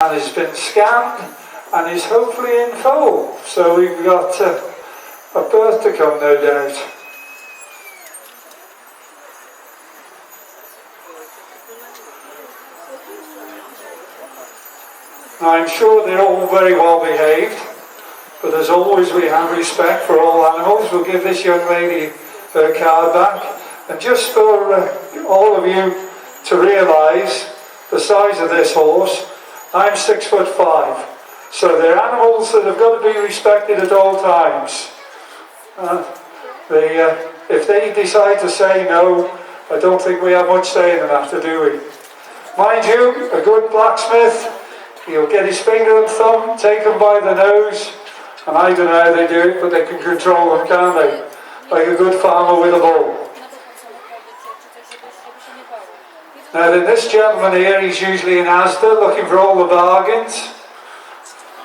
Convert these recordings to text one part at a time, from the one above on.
and has been scanned and is hopefully in full. So we've got a birth to come, no doubt. Now, I'm sure they're all very well behaved, but as always we have respect for all animals. We'll give this young lady her card back. And just for all of you to realise the size of this horse, I'm 6'5", so they're animals that have got to be respected at all times. If they decide to say no, I don't think we have much say in the matter, do we? Mind you, a good blacksmith, he'll get his finger and thumb, take them by the nose, and I don't know how they do it, but they can control them, can't they? Like a good farmer with a bull. Now then, this gentleman here, he's usually in Asda looking for all the bargains.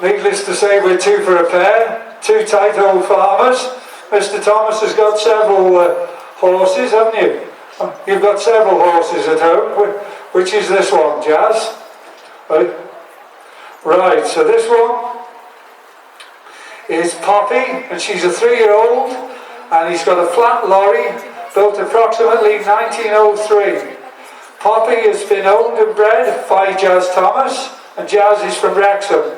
Needless to say, we're two for a pair, two tight old farmers. Mr. Thomas has got several horses, haven't you? You've got several horses at home. Which is this one, Jazz? Right, so this one is Poppy, and she's a 3-year-old, and he's got a flat lorry built approximately 1903. Poppy has been owned and bred by Jazz Thomas, and Jazz is from Wrexham.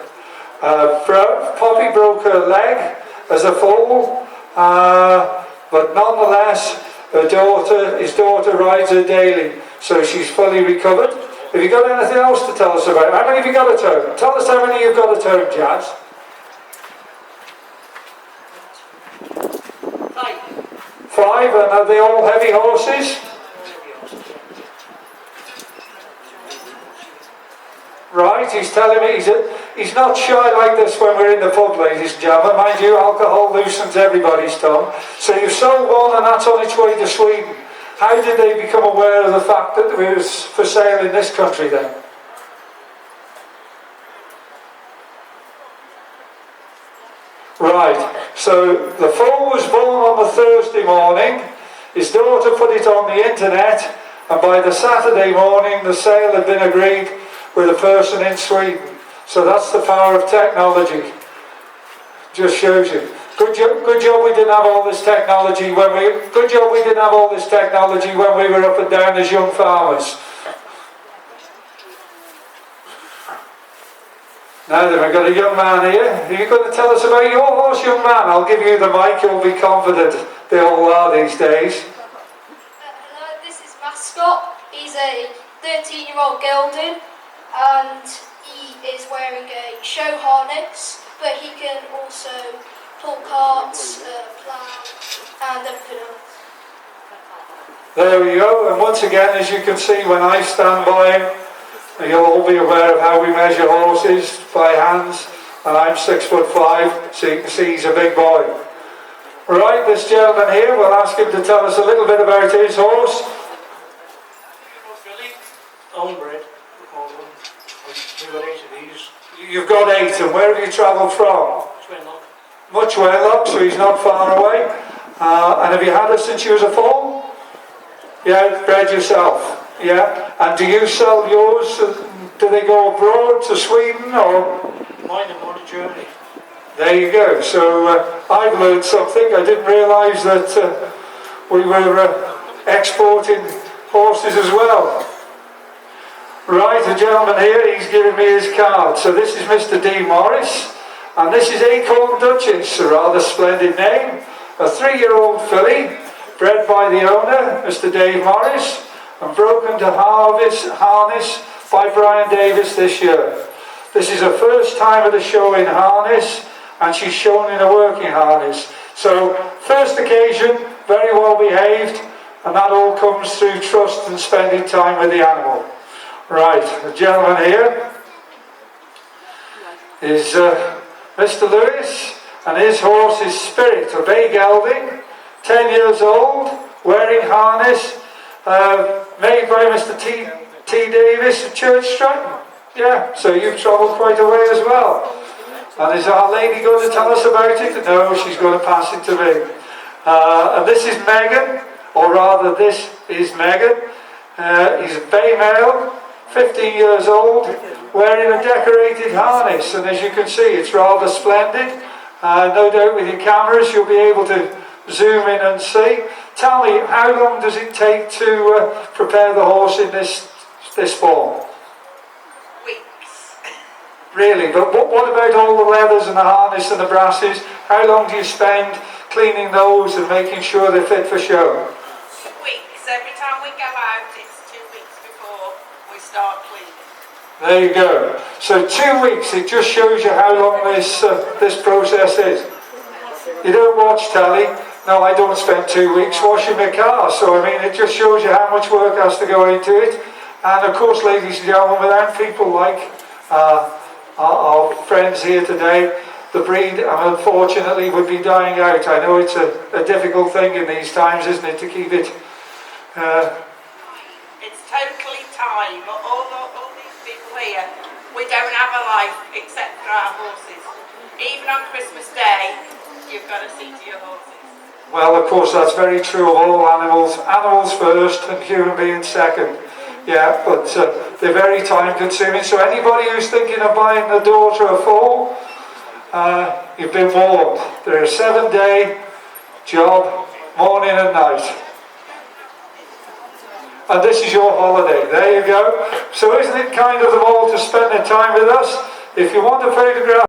Poppy broke her leg as a foal, but nonetheless his daughter rides her daily, so she's fully recovered. Have you got anything else to tell us about? How many have you got at home? Tell us how many you've got at home, Jazz. 5, and are they all heavy horses? Right, he's telling me he's not shy like this when we're in the pub, ladies and gentlemen. Mind you, alcohol loosens everybody's tongue. So you've sold one and that's on its way to Sweden. How did they become aware of the fact that it was for sale in this country then? Right, so the foal was born on the Thursday morning. His daughter put it on the internet, and by the Saturday morning the sale had been agreed with a person in Sweden. So that's the power of technology. Just shows you. Good job we didn't have all this technology when we were up and down as young farmers. Now then, we've got a young man here. Are you going to tell us about your horse, young man? I'll give you the mic, you'll be confident. They all are these days. Hello, this is Mascot. He's a 13-year-old gelding, and he is wearing a show harness, but he can also pull carts, plough, and everything else. There we go, and once again, as you can see, when I stand by him, you'll all be aware of how we measure horses by hands, and I'm 6'5", so you can see he's a big boy. Right, this gentleman here, we'll ask him to tell us a little bit about his horse. Own bred. We've got 8 of these. You've got 8, and where have you travelled from? Much Wenlock, so he's not far away. And have you had her since you was a foal? Yeah, bred yourself. Yeah, and do you sell yours? Do they go abroad to Sweden or? Mine are going to Germany. There you go. So I've learned something. I didn't realise that we were exporting horses as well. Right, a gentleman here, he's giving me his card. So this is Mr. D. Morris, and this is Acorn Duchess, a rather splendid name. A 3-year-old filly, bred by the owner, Mr. Dave Morris, and broken to harness by Brian Davis this year. This is her first time at a show in harness, and she's shown in a working harness. So, first occasion, very well behaved, and that all comes through trust and spending time with the animal. Right, the gentleman here is Mr. Lewis, and his horse is Spirit, a bay gelding, 10 years old, wearing harness, made by Mr. T. Davis of Church Stratton. Yeah, so you've travelled quite a way as well. And is our lady going to tell us about it? No, she's going to pass it to me. And this is Megan, or rather this is Megan. He's a bay male, 15 years old, wearing a decorated harness, and as you can see it's rather splendid. No doubt with your cameras you'll be able to zoom in and see. Tell me, how long does it take to prepare the horse in this form? Weeks. Really? But what about all the leathers and the harness and the brasses? How long do you spend cleaning those and making sure they're fit for show? Weeks. Every time we go out, it's 2 weeks before we start cleaning. There you go. So 2 weeks, it just shows you how long this process is. You don't watch telly. No, I don't spend 2 weeks washing my car. So, I mean, it just shows you how much work has to go into it. And, of course, ladies and gentlemen, without people like our friends here today, the breed, unfortunately, would be dying out. I know it's a difficult thing in these times, isn't it, to keep it... It's totally time. All these people here, we don't have a life except for our horses. Even on Christmas Day, you've got to see to your horses. Well, of course, that's very true of all animals. Animals first and human beings second. Yeah, but they're very time consuming. So anybody who's thinking of buying a daughter a foal, you've been warned. They're a 7-day job, morning and night. And this is your holiday. There you go. So isn't it kind of them all to spend their time with us? If you want a photograph